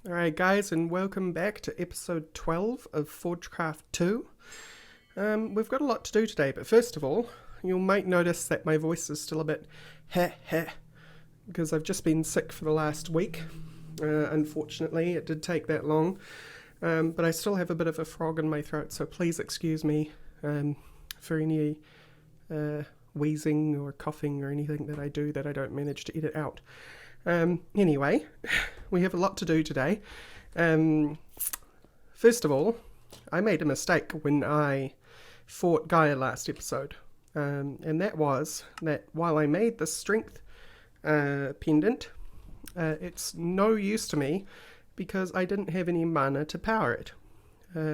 Alright guys, and welcome back to episode 12 of Forgecraft 2. We've got a lot to do today, but first of all, you might notice that my voice is still a bit heh, because I've just been sick for the last week. Unfortunately, it did take that long, but I still have a bit of a frog in my throat, so please excuse me for any wheezing or coughing or anything that I do that I don't manage to edit out. Anyway, we have a lot to do today. First of all, I made a mistake when I fought Gaia last episode, and that was that while I made the strength pendant, it's no use to me because I didn't have any mana to power it.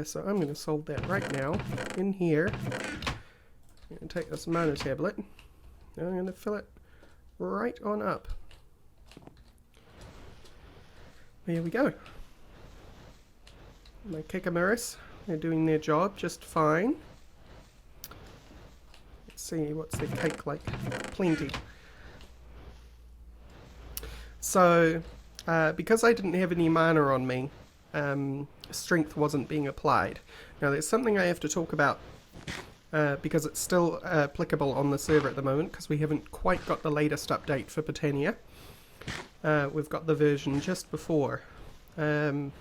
So I'm going to solve that right now in here. I'm going to take this mana tablet, and I'm going to fill it right on up. There we go. My Kikamaris are doing their job just fine. Let's see, what's their cake like? Plenty. So, because I didn't have any mana on me, strength wasn't being applied. Now there's something I have to talk about because it's still applicable on the server at the moment because we haven't quite got the latest update for Britannia. We've got the version just before. And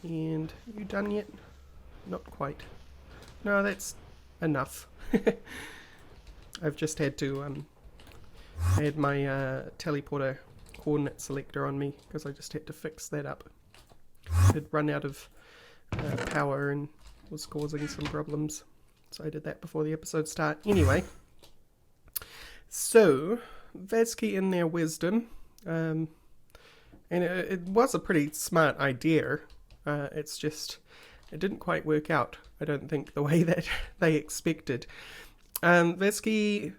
you done yet? Not quite. No, that's enough. I've just had to I had my teleporter coordinate selector on me because I just had to fix that up. It had run out of power and was causing some problems. So I did that before the episode start. Anyway, so Vazki in their wisdom, and it was a pretty smart idea. It's just, it didn't quite work out, I don't think, the way that they expected. Vazki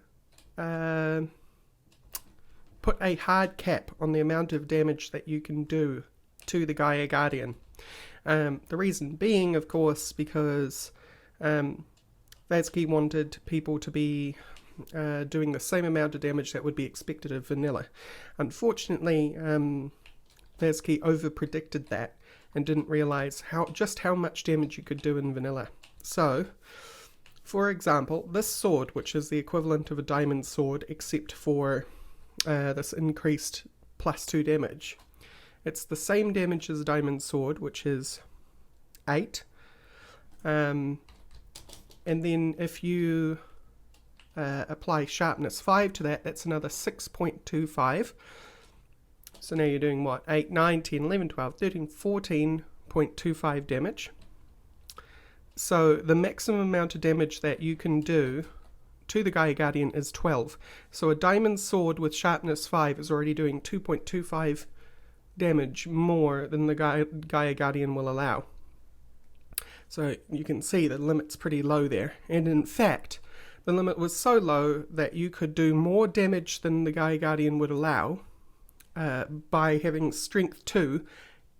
put a hard cap on the amount of damage that you can do to the Gaia Guardian. The reason being, of course, because Vazki wanted people to be doing the same amount of damage that would be expected of vanilla. Unfortunately, Vazki over-predicted that and didn't realize just how much damage you could do in vanilla. So, for example, this sword, which is the equivalent of a diamond sword except for this increased +2 damage, it's the same damage as a diamond sword, which is 8. And then if you apply sharpness 5 to that, that's another 6.25. So now you're doing what? 8, 9, 10, 11, 12, 13, 14.25 damage. So the maximum amount of damage that you can do to the Gaia Guardian is 12. So a diamond sword with sharpness 5 is already doing 2.25 damage more than the Gaia Guardian will allow. So you can see the limit's pretty low there. And in fact, the limit was so low that you could do more damage than the Gaia Guardian would allow by having strength 2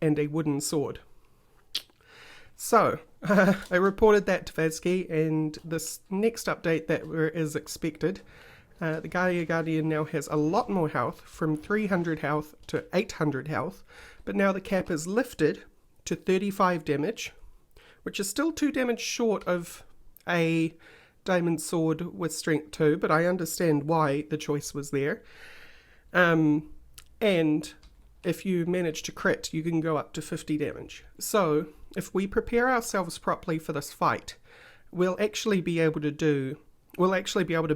and a wooden sword. So, I reported that to Vazki, and this next update that is expected, the Gaia Guardian now has a lot more health, from 300 health to 800 health, but now the cap is lifted to 35 damage, which is still 2 damage short of a diamond sword with strength 2, but I understand why the choice was there. And if you manage to crit, you can go up to 50 damage. So, if we prepare ourselves properly for this fight, we'll actually be able to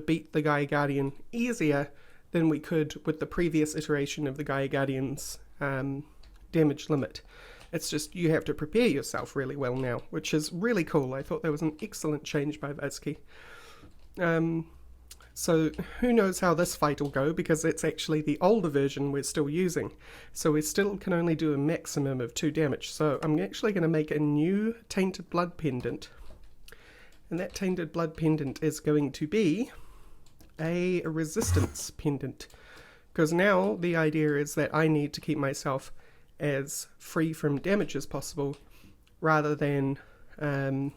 beat the Gaia Guardian easier than we could with the previous iteration of the Gaia Guardian's damage limit. It's just, you have to prepare yourself really well now, which is really cool. I thought that was an excellent change by Vazki. So who knows how this fight will go, because it's actually the older version we're still using. So we still can only do a maximum of 2 damage. So I'm actually going to make a new Tainted Blood pendant. And that Tainted Blood pendant is going to be a resistance pendant. Because now the idea is that I need to keep myself as free from damage as possible, rather than what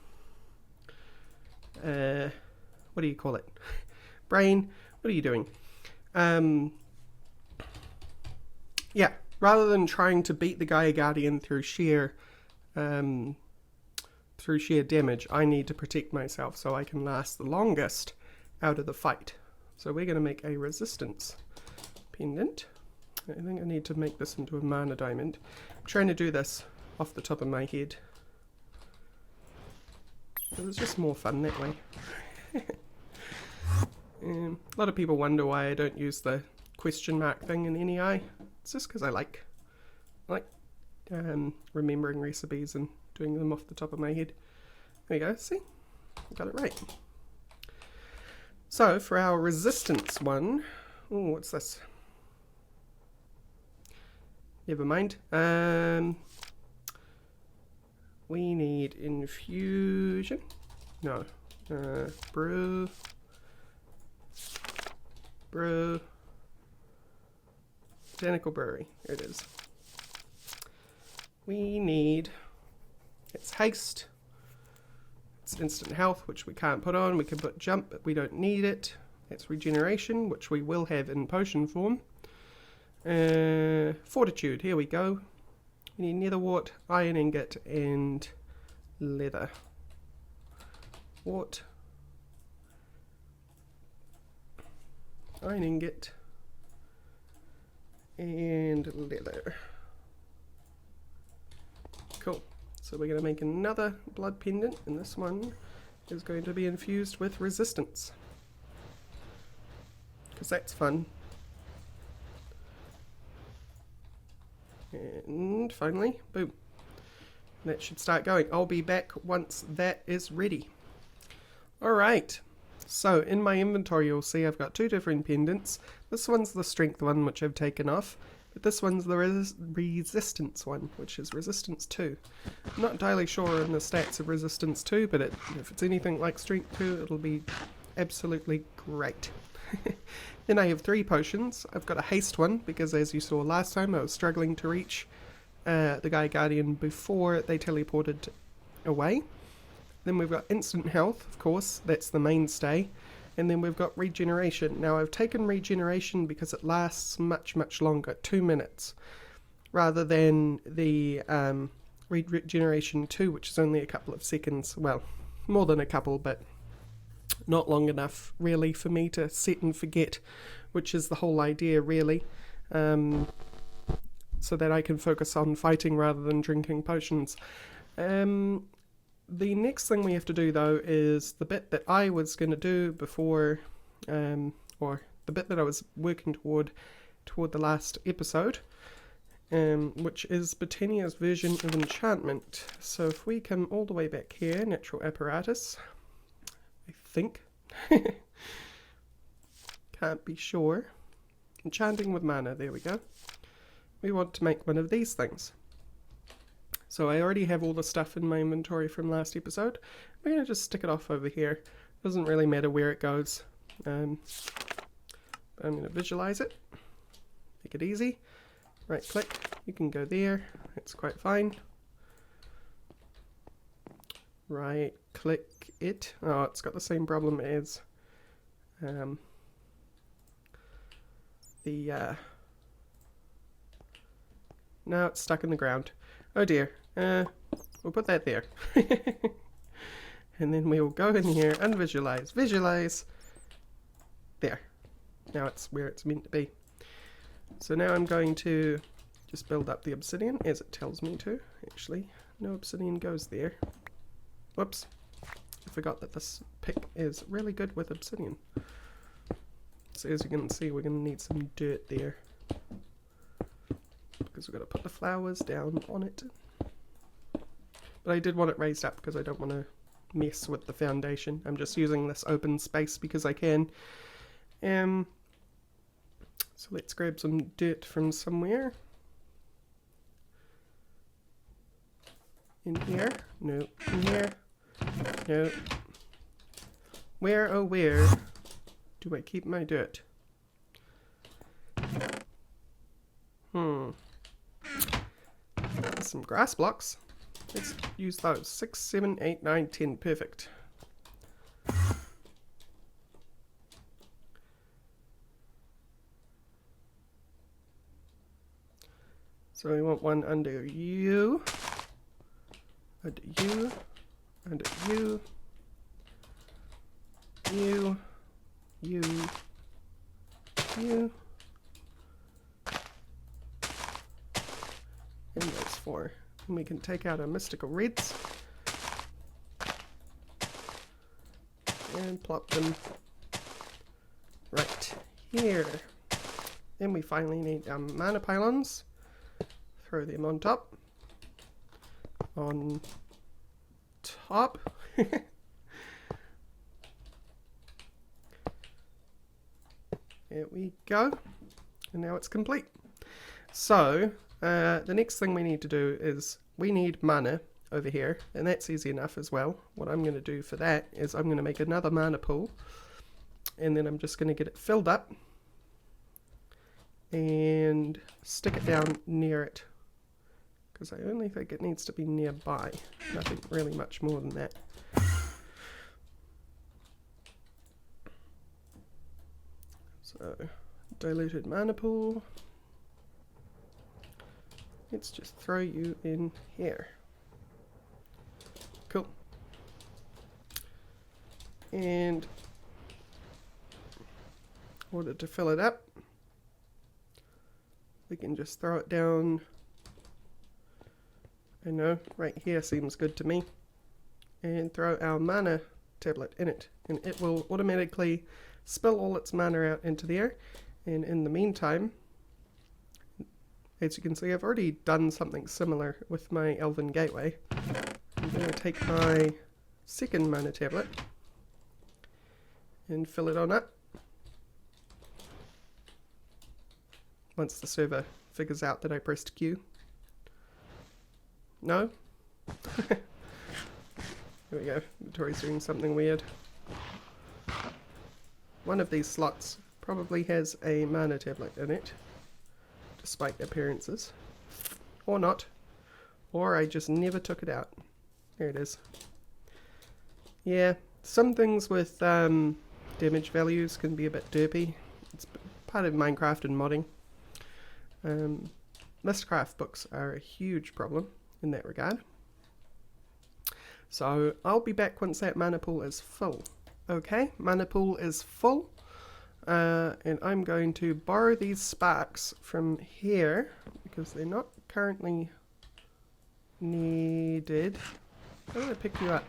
do you call it? Brain, what are you doing? Yeah, rather than trying to beat the Gaia Guardian through sheer damage, I need to protect myself so I can last the longest out of the fight. So we're going to make a resistance pendant. I think I need to make this into a mana diamond. I'm trying to do this off the top of my head. It's just more fun that way. A lot of people wonder why I don't use the question mark thing in NEI. It's just because I like remembering recipes and doing them off the top of my head. There you go, see? Got it right. So for our resistance one, oh, what's this? Never mind. We need infusion. No. Brew. Botanical brewery. There it is. We need. It's haste. It's instant health, which we can't put on. We can put jump, but we don't need it. It's regeneration, which we will have in potion form. Fortitude. Here we go. We need netherwort, iron ingot, and leather. Wart. Iron ingot. And leather. Cool. So we're going to make another blood pendant, and this one is going to be infused with resistance. Because that's fun. And finally, boom. That should start going. I'll be back once that is ready. Alright, so in my inventory you'll see I've got two different pendants. This one's the strength one, which I've taken off. But this one's the resistance one, which is resistance 2. I'm not entirely sure on the stats of resistance 2, but if it's anything like strength 2, it'll be absolutely great. Then I have 3 potions. I've got a haste one, because as you saw last time, I was struggling to reach the Gaia Guardian before they teleported away. Then we've got instant health, of course, that's the mainstay. And then we've got regeneration. Now I've taken regeneration because it lasts much longer, 2 minutes, rather than the regeneration 2, which is only a couple of seconds. Well, more than a couple, but not long enough really for me to set and forget, which is the whole idea really, so that I can focus on fighting rather than drinking potions. The next thing we have to do though is the bit that I was going to do before, or the bit that I was working toward the last episode, which is Botania's version of enchantment. So if we come all the way back here, natural apparatus, I think, can't be sure, enchanting with mana, there we go. We want to make one of these things. So I already have all the stuff in my inventory from last episode. We're going to just stick it off over here. Doesn't really matter where it goes. I'm going to visualize it. Make it easy. Right click. You can go there. It's quite fine. Right click it. Oh, it's got the same problem as now it's stuck in the ground. Oh dear. We'll put that there. And then we will go in here and visualize. Visualize. There. Now it's where it's meant to be. So now I'm going to just build up the obsidian as it tells me to. Actually, no obsidian goes there. Whoops. I forgot that this pick is really good with obsidian. So as you can see, we're going to need some dirt there, because we've got to put the flowers down on it. But I did want it raised up because I don't want to mess with the foundation. I'm just using this open space because I can. So let's grab some dirt from somewhere. In here? No. In here? No. Where, oh where do I keep my dirt? Some grass blocks. Let's use those. 6, 7, 8, 9, 10. Perfect. So we want one under you, under you, under you, you, you, you, and those 4. And we can take out our mystical reds and plop them right here. Then we finally need our mana pylons. Throw them on top. On top. There we go. And now it's complete. So, the next thing we need to do is we need mana over here, and that's easy enough as well. What I'm going to do for that is I'm going to make another mana pool, and then I'm just going to get it filled up and stick it down near it, because I only think it needs to be nearby, nothing really much more than that. So, diluted mana pool. Let's just throw you in here. Cool. And in order to fill it up, we can just throw it down. I know, right here seems good to me. And throw our mana tablet in it. And it will automatically spill all its mana out into there. And in the meantime, as you can see, I've already done something similar with my Elven Gateway. I'm going to take my second mana tablet and fill it on up. Once the server figures out that I pressed Q. No? Here we go. Tori's doing something weird. One of these slots probably has a mana tablet in it, despite appearances. Or not. Or I just never took it out. There it is. Yeah, some things with damage values can be a bit derpy. It's part of Minecraft and modding. Mistcraft books are a huge problem in that regard. So I'll be back once that mana pool is full. Okay, mana pool is full. And I'm going to borrow these sparks from here because they're not currently needed. I'm going to pick you up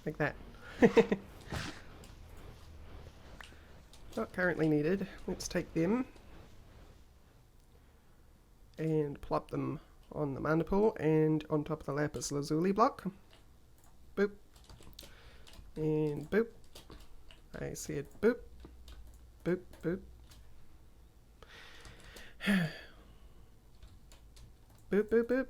like that. Not currently needed. Let's take them and plop them on the mana pool and on top of the lapis lazuli block. Boop. And boop. I see it. Boop. Boop, boop. Boop, boop, boop.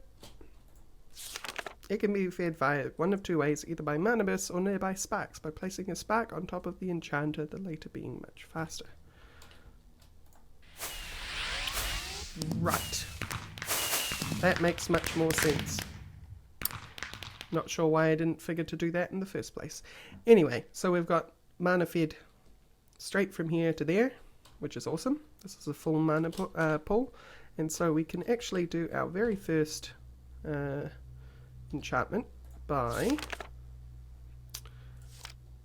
It can be fed via one of two ways, either by mana bursts or nearby sparks, by placing a spark on top of the enchanter, the later being much faster. Right. That makes much more sense. Not sure why I didn't figure to do that in the first place. Anyway, so we've got mana fed straight from here to there, which is awesome. This is a full mana pool, and so we can actually do our very first enchantment by,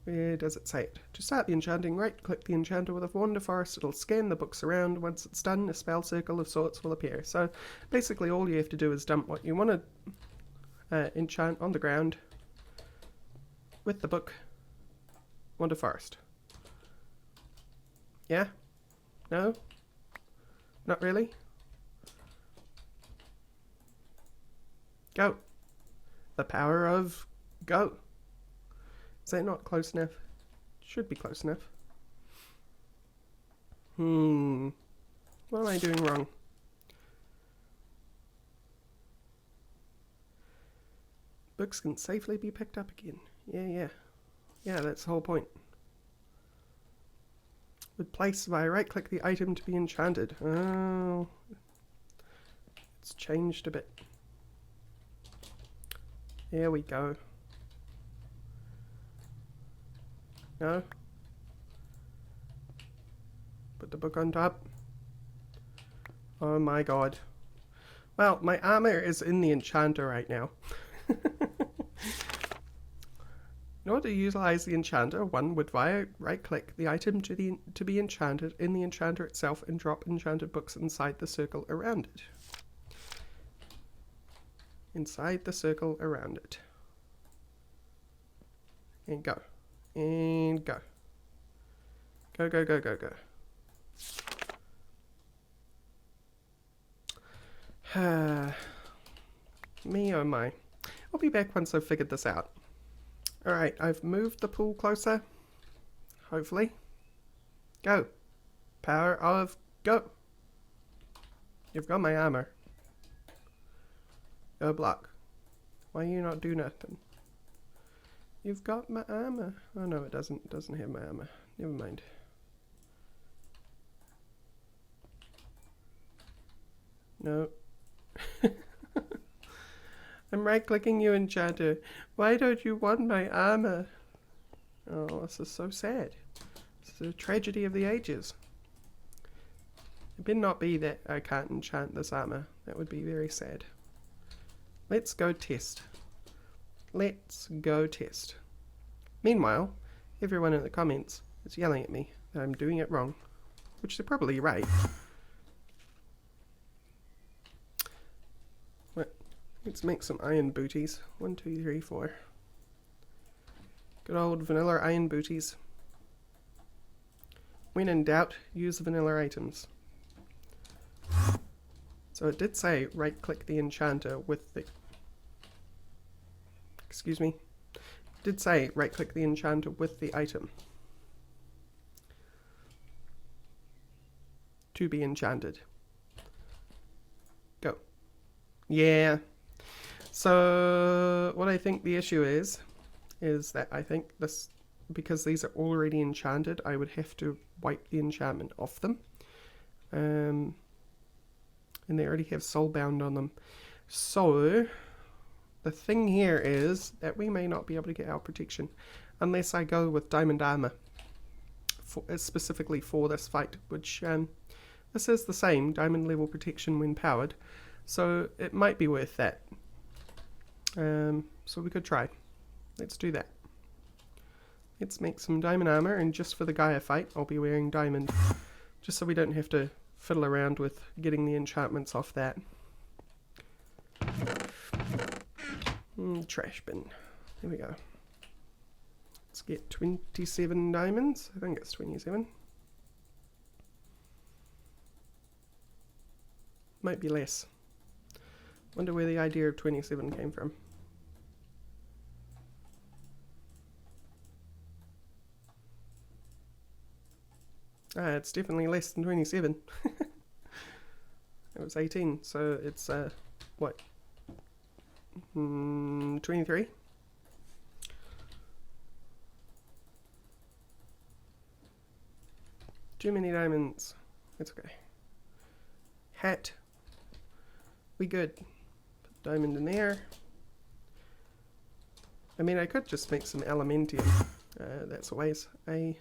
where does it say it? To start the enchanting, right click the enchanter with a wand of forest. It'll scan the books around. Once it's done, a spell circle of sorts will appear. So basically all you have to do is dump what you want to enchant on the ground with the book wand of forest. Yeah? No? Not really? Go. The power of go. Is that not close enough? Should be close enough. What am I doing wrong? Books can safely be picked up again. Yeah. Yeah, that's the whole point. Would place by right click the item to be enchanted. Oh. It's changed a bit. There we go. No? Put the book on top. Oh my god. Well, my armor is in the enchanter right now. In order to utilize the enchanter, one would right-click the item to be enchanted in the enchanter itself and drop enchanted books inside the circle around it. Inside the circle around it. And go. And go. Go, go, go, go, go. Me oh my. I'll be back once I've figured this out. Alright, I've moved the pool closer. Hopefully. Go. Power of go. You've got my armor. Go block. Why you not do nothing? You've got my armor. Oh no, it doesn't. It doesn't have my armor. Never mind. No. I'm right-clicking you, enchanter. Why don't you want my armor? Oh, this is so sad. This is a tragedy of the ages. It better not be that I can't enchant this armor. That would be very sad. Let's go test. Let's go test. Meanwhile, everyone in the comments is yelling at me that I'm doing it wrong, which they're probably right. Let's make some iron booties. 1, 2, 3, 4. Good old vanilla iron booties. When in doubt, use vanilla items. So it did say right click the enchanter with the... Excuse me. It did say right click the enchanter with the item. To be enchanted. Go. Yeah. So what I think the issue is that I think this, because these are already enchanted, I would have to wipe the enchantment off them. And they already have soulbound on them. So the thing here is that we may not be able to get our protection unless I go with diamond armor specifically for this fight, which this is the same diamond level protection when powered, so it might be worth that. So we could try. Let's do that. Let's make some diamond armor, and just for the Gaia fight I'll be wearing diamond, just so we don't have to fiddle around with getting the enchantments off that. Trash bin. There we go. Let's get 27 diamonds. I think it's 27. Might be less. Wonder where the idea of 27 came from. It's definitely less than 27. It was 18, so it's what? 23? Too many diamonds. It's okay. Hat. We good. Put diamond in there. I mean, I could just make some aluminium. That's always a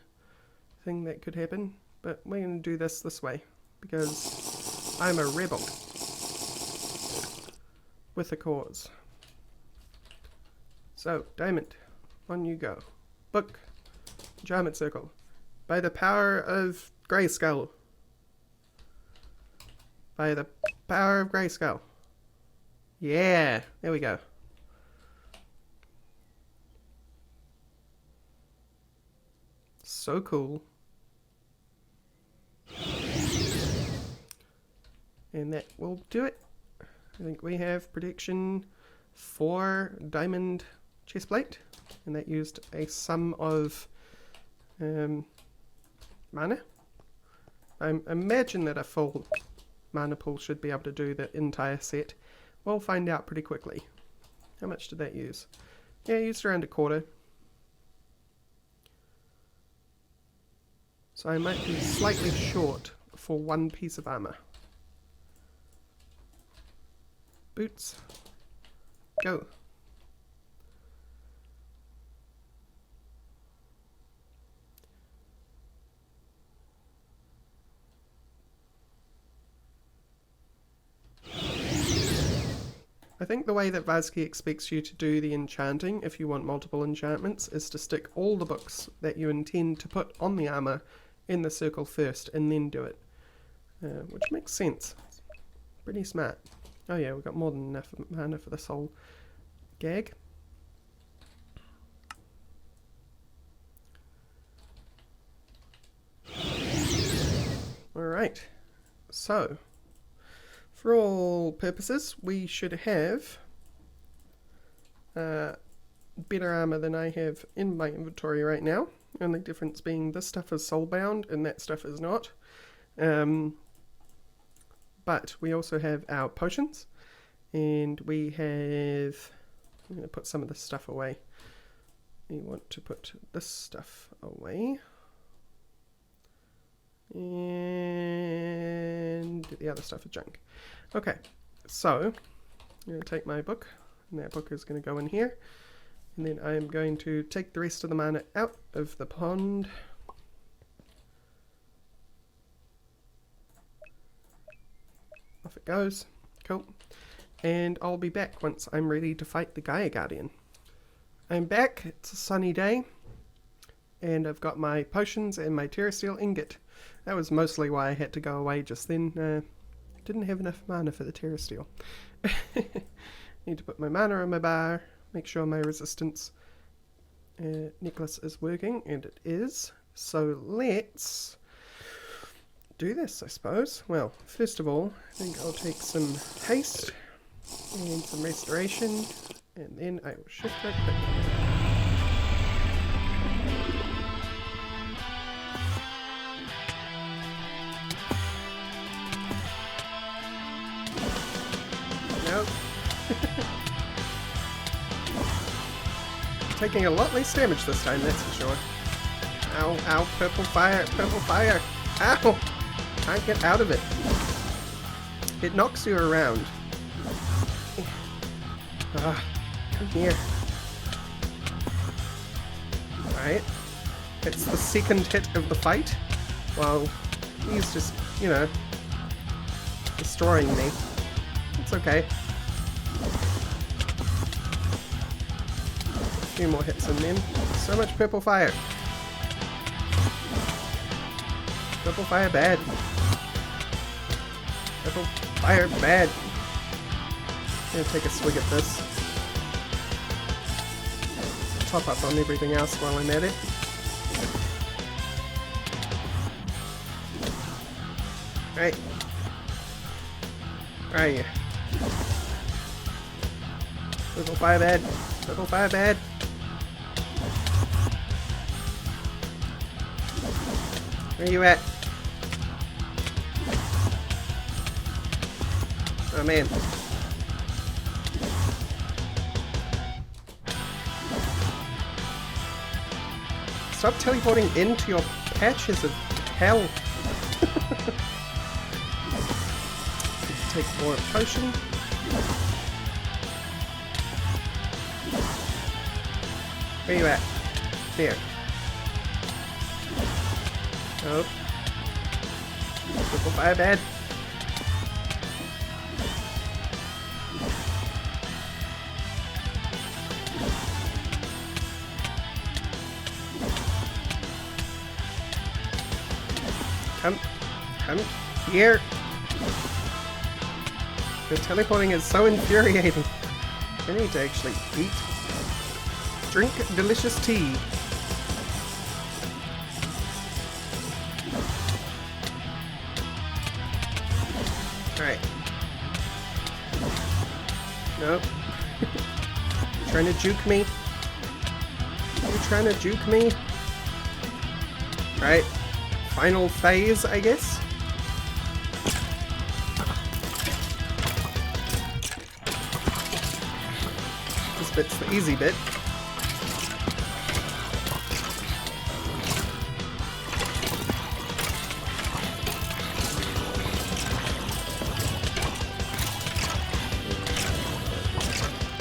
thing that could happen. But we're going to do this way, because I'm a rebel with a cause. So, diamond, on you go. Book, enchantment circle, by the power of Grayskull. By the power of Grayskull. Yeah, there we go. So cool. And that will do it. I think we have protection for diamond chestplate, and that used a sum of mana. I imagine that a full mana pool should be able to do the entire set. We'll find out pretty quickly. How much did that use? Yeah, it used around a quarter. So I might be slightly short for one piece of armor. Boots. Go. I think the way that Vazki expects you to do the enchanting, if you want multiple enchantments, is to stick all the books that you intend to put on the armor in the circle first, and then do it. Which makes sense. Pretty smart. Oh yeah, we've got more than enough mana for this whole gag. Alright, so for all purposes we should have better armor than I have in my inventory right now. Only difference being this stuff is soulbound and that stuff is not. But we also have our potions, and we have, I'm going to put some of this stuff away. We want to put this stuff away. And the other stuff is junk. Okay, so I'm going to take my book, and that book is going to go in here. And then I am going to take the rest of the mana out of the pond. Off it goes. Cool. And I'll be back once I'm ready to fight the Gaia Guardian. I'm back. It's a sunny day. And I've got my potions and my terrasteel ingot. That was mostly why I had to go away just then. Didn't have enough mana for the terrasteel. Need to put my mana on my bar. Make sure my resistance necklace is working. And it is. So let's do this, I suppose. Well, first of all, I think I'll take some haste and some restoration, and then I will shift right quick. Nope. Taking a lot less damage this time, that's for sure. Ow, ow, purple fire, purple fire. Ow! Can't get out of it. It knocks you around. Come here. Alright. It's the second hit of the fight. Well, he's just, you know, destroying me. It's okay. A few more hits and then so much purple fire. Purple fire bad. Purple fire bad. I'm gonna take a swig at this. Top up on everything else while I'm at it. Right. Where are you? Purple fire bad. Purple fire bad. Where are you at? Oh man. Stop teleporting into your patches of hell. Take more potion. Where you at? There. Oh. Purple fire bad. Come here. The teleporting is so infuriating. I need to actually eat. Drink delicious tea. Alright. Nope. You trying to juke me? You trying to juke me? Alright. Final phase, I guess. This bit's the easy bit.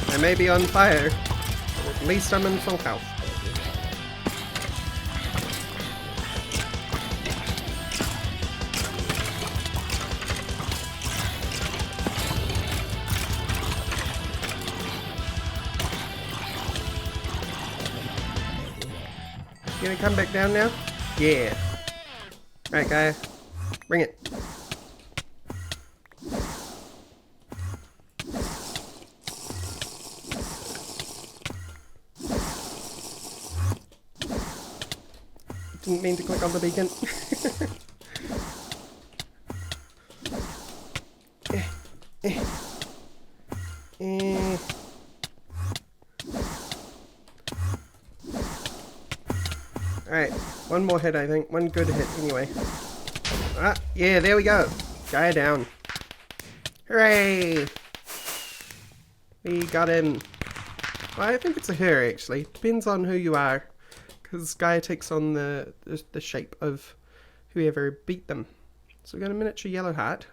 I may be on fire, but at least I'm in full health. gonna come back down now? Yeah. Right, Gaia. Bring it. Didn't mean to click on the beacon. Alright, one more hit I think. One good hit anyway. Ah, yeah, there we go. Gaia down. Hooray! We got him. Well, I think it's a her actually. Depends on who you are. Because Gaia takes on the shape of whoever beat them. So we got a miniature yellow heart.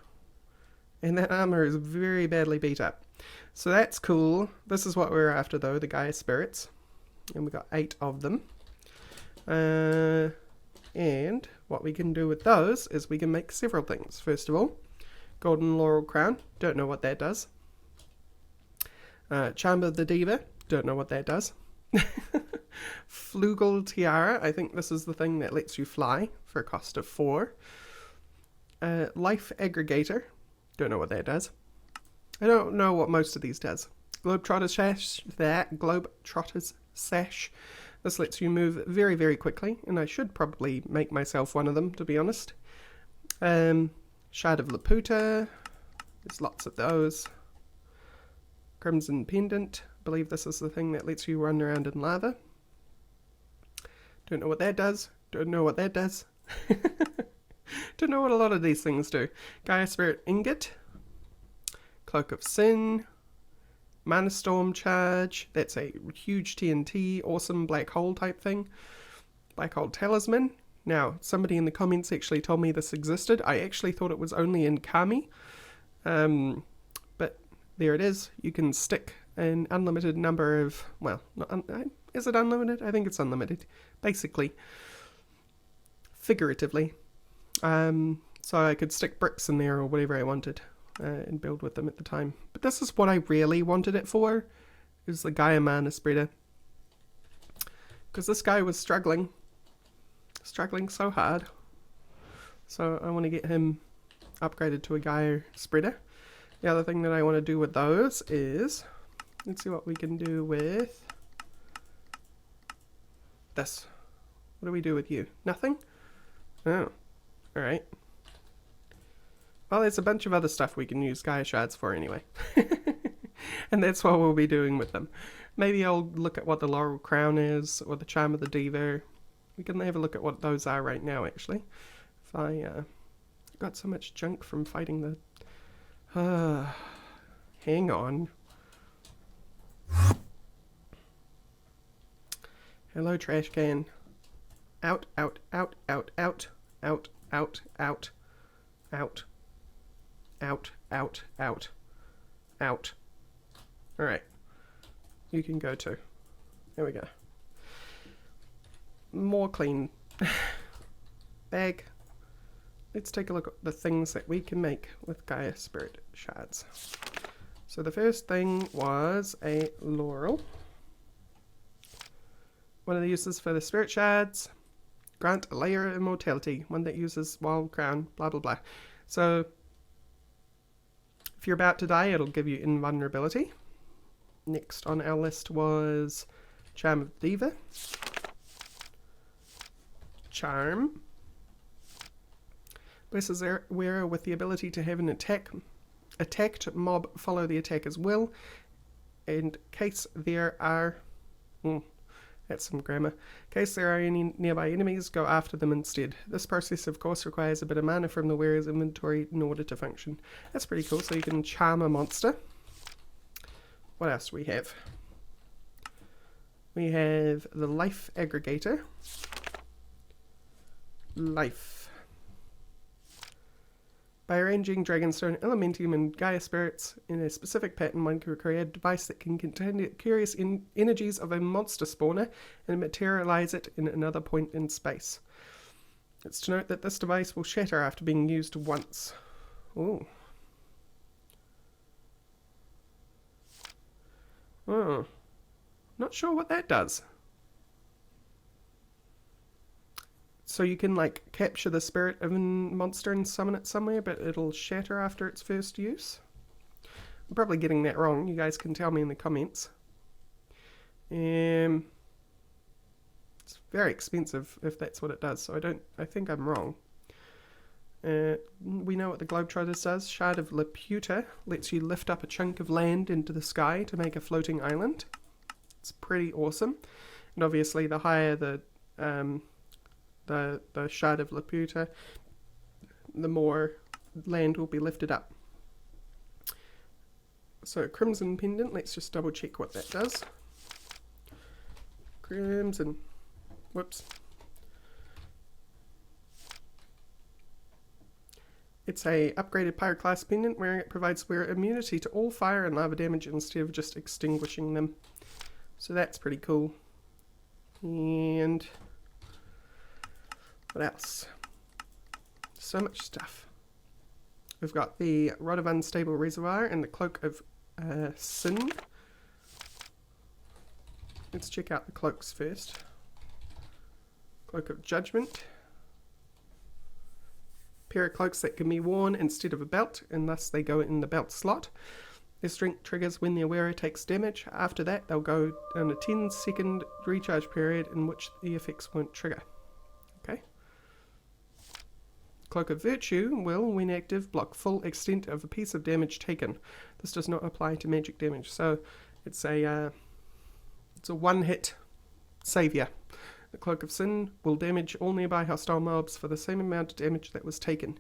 And that armor is very badly beat up. So that's cool. This is what we're after though, the Gaia spirits. And we got 8 of them. And what we can do with those is we can make several things. First of all, golden laurel crown. Don't know what that does. Charm of the Diva. Don't know what that does. Flugel tiara. I think this is the thing that lets you fly for a cost of 4. Life aggregator. Don't know what that does. I don't know what most of these does. Globetrotter's sash. That Globetrotter's sash. This lets you move very, very quickly, and I should probably make myself one of them, to be honest. Shard of Laputa. There's lots of those. Crimson pendant. I believe this is the thing that lets you run around in lava. Don't know what that does. Don't know what that does. Don't know what a lot of these things do. Gaia Spirit Ingot. Cloak of Sin. Mana Storm Charge. That's a huge TNT, awesome black hole type thing. Black Hole Talisman. Now, somebody in the comments actually told me this existed. I actually thought it was only in Kami. But there it is. You can stick an unlimited number of, well, is it unlimited? I think it's unlimited. Basically. Figuratively. So I could stick bricks in there or whatever I wanted. And build with them at the time. But this is what I really wanted it for, is the Gaia Mana Spreader. Because this guy was struggling so hard. So I want to get him upgraded to a Gaia Spreader. The other thing that I want to do with those is, let's see what we can do with this. What do we do with you? Nothing? Oh, alright. Well, there's a bunch of other stuff we can use Gaia shards for anyway. And that's what we'll be doing with them. Maybe I'll look at what the Laurel Crown is, or the Charm of the Diva. We can have a look at what those are right now, actually. If I got so much junk from fighting the... hang on. Hello, trash can. Out, out, out, out, out, out, out, out, out. Out, out, out, out. Alright. You can go too. There we go. More clean. Bag. Let's take a look at the things that we can make with Gaia Spirit shards. So the first thing was a laurel. One of the uses for the spirit shards. Grant a layer of immortality. One that uses wild crown. Blah, blah, blah. So... if you're about to die, it'll give you invulnerability. Next on our list was Charm of Diva. Charm. Blesses wearer with the ability to have an attacked mob follow the attack as well. In case there are... that's some grammar. In case there are any nearby enemies, go after them instead. This process, of course, requires a bit of mana from the wearer's inventory in order to function. That's pretty cool, so you can charm a monster. What else do we have? We have the Life Aggregator. Life. By arranging Dragonstone, Elementium, and Gaia Spirits in a specific pattern, one can create a device that can contain the curious energies of a monster spawner and materialize it in another point in space. It's to note that this device will shatter after being used once. Ooh. Oh. Not sure what that does. So you can like capture the spirit of a monster and summon it somewhere, but it'll shatter after its first use. I'm probably getting that wrong. You guys can tell me in the comments. It's very expensive if that's what it does, so I think I'm wrong. We know what the Globetrotters does. Shard of Laputa lets you lift up a chunk of land into the sky to make a floating island. It's pretty awesome. And obviously the higher the Shard of Laputa, the more land will be lifted up. So Crimson Pendant, let's just double check what that does. Crimson, whoops. It's a upgraded Pyroclast pendant. Wearing it provides wearer immunity to all fire and lava damage instead of just extinguishing them. So that's pretty cool. And what else? So much stuff. We've got the Rod of Unstable Reservoir and the Cloak of Sin. Let's check out the cloaks first. Cloak of Judgment. Pair of cloaks that can be worn instead of a belt, and thus they go in the belt slot. Their strength triggers when their wearer takes damage. After that, they'll go on a 10-second recharge period in which the effects won't trigger. Okay. Cloak of Virtue will, when active, block full extent of a piece of damage taken. This does not apply to magic damage, so it's a one-hit savior. The Cloak of Sin will damage all nearby hostile mobs for the same amount of damage that was taken.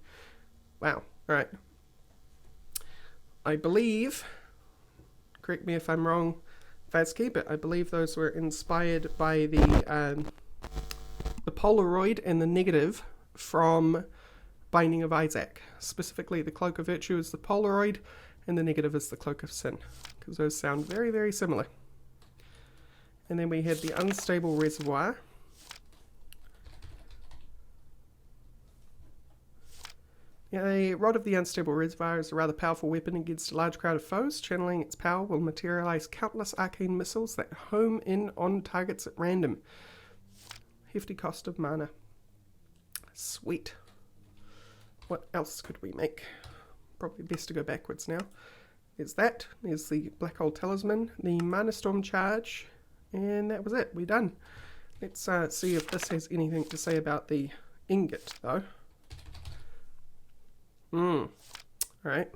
Wow. Alright. I believe, correct me if I'm wrong, Vazki, but I believe those were inspired by the Polaroid and the negative from Binding of Isaac. Specifically, the Cloak of Virtue is the Polaroid, and the negative is the Cloak of Sin, because those sound very, very similar. And then we had the Unstable Reservoir. A Rod of the Unstable Reservoir is a rather powerful weapon against a large crowd of foes. Channeling its power will materialize countless arcane missiles that home in on targets at random. Hefty cost of mana. Sweet. What else could we make? Probably best to go backwards now. There's that. There's the Black Hole Talisman, the Mana Storm Charge, and that was it. We're done. Let's see if this has anything to say about the ingot, though. Alright.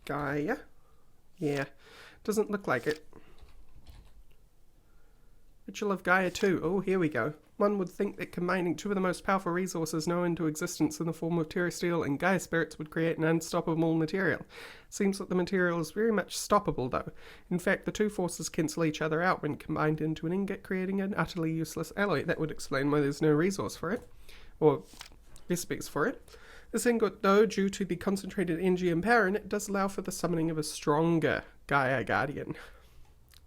Gaia? Yeah. Doesn't look like it. Ritual of Gaia 2. Oh, here we go. One would think that combining two of the most powerful resources known to existence in the form of Terra Steel and Gaia Spirits would create an unstoppable material. Seems that the material is very much stoppable, though. In fact, the two forces cancel each other out when combined into an ingot, creating an utterly useless alloy. That would explain why there's no resource for it. Or recipes for it. This ingot, though, due to the concentrated energy and power in it, does allow for the summoning of a stronger Gaia Guardian,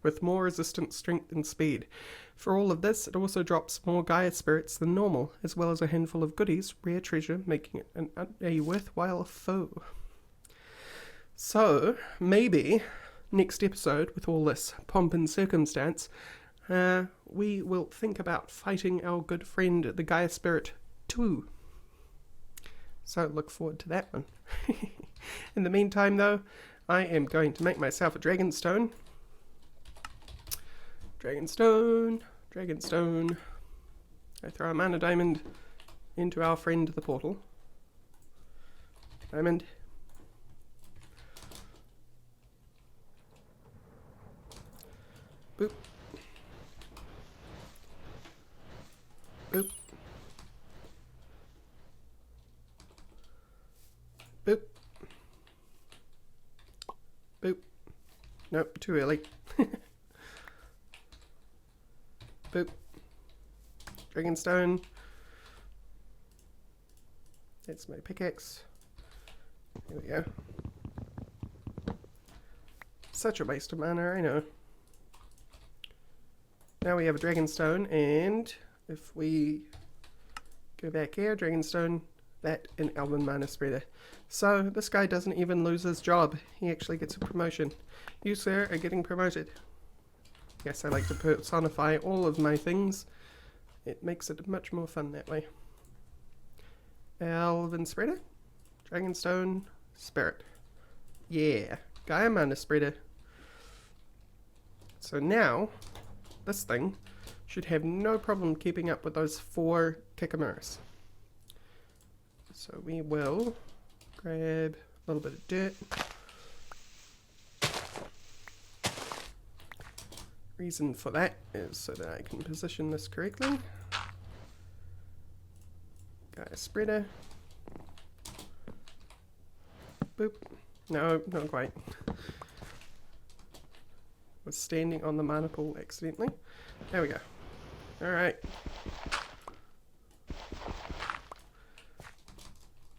with more resistance, strength, and speed. For all of this, it also drops more Gaia spirits than normal, as well as a handful of goodies, rare treasure, making it a worthwhile foe. So, maybe, next episode, with all this pomp and circumstance, we will think about fighting our good friend, the Gaia Spirit 2. So look forward to that one. In the meantime, though, I am going to make myself a Dragonstone. Dragonstone, Dragonstone. I throw a mana diamond into our friend the portal. Diamond. Boop. Boop. Boop. Boop. Nope, too early. Boop. Dragonstone. That's my pickaxe. Here we go. Such a waste of mana, I know. Now we have a Dragonstone, and if we go back here, Dragonstone, that, and Elven Mana Spreader. So this guy doesn't even lose his job. He actually gets a promotion. You, sir, are getting promoted. Yes, I like to personify all of my things It makes it much more fun that way. Elven Spreader, Dragonstone, Spirit. Yeah, Gaia Mana Spreader. So now, this thing should have no problem keeping up with those 4 Kikamuras. So we will grab a little bit of dirt. Reason for that is so that I can position this correctly. Gaia Spreader. Boop. No, not quite. Was standing on the mana pool accidentally. There we go. Alright.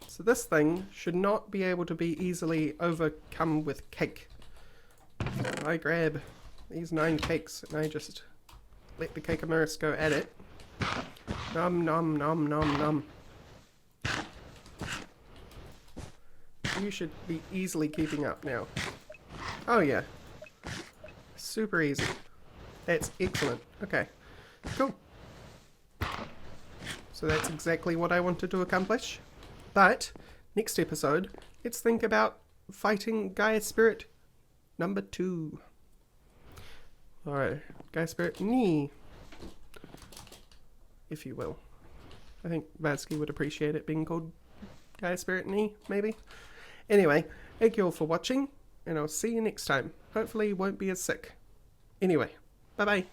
So this thing should not be able to be easily overcome with cake. So I grab these 9 cakes and I just let the Kikamuras go at it. Nom nom nom nom nom. You should be easily keeping up now. Oh yeah. Super easy. That's excellent. Okay. Cool. So that's exactly what I wanted to accomplish. But, next episode, let's think about fighting Gaia Spirit number 2. Alright, Gaia Spirit Ni, if you will. I think Vadsky would appreciate it being called Gaia Spirit Ni, maybe. Anyway, thank you all for watching, and I'll see you next time. Hopefully you won't be as sick. Anyway, bye-bye.